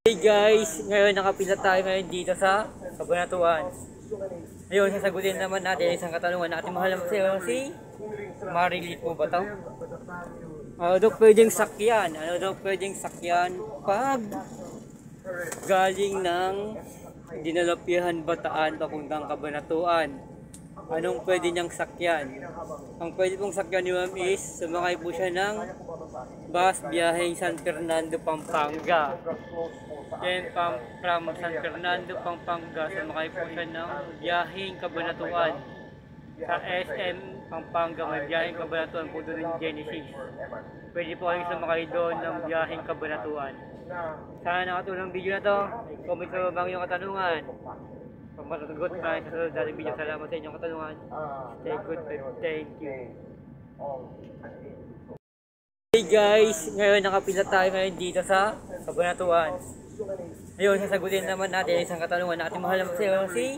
Hey guys, ngayon nakapila tayo ngayon dito sa Cabanatuan. Ngayon, sasagutin naman natin isang katanungan na ating mahal na si Marilit po ba ito? Ano daw pwedeng sakyan? Ano daw pwedeng sakyan pag galing ng Dinalapihan Bataan papuntang Cabanatuan? Anong pwede niyang sakyan? Ang pwede pong sakyan ni Ma'am is sumakay po siya ng bus biyaheng San Fernando, Pampanga. Then from San Fernando, Pampanga, sumakay po siya ng biyaheng Cabanatuan. Sa SM Pampanga, may biyaheng Cabanatuan po doon ng Genesis. Pwede po kayong sumakay doon ng biyaheng Cabanatuan. Sana nakatulong ang video na to. Comment sa baba yung katanungan. Pag matutugot tayo sa sunod dating video, salamat sa inyong katanungan. Stay good, thank you. Hey guys, ngayon nakapila tayo ngayon dito sa Cabanatuan. Ngayon, sasagutin naman natin isang katanungan na ating mahal na si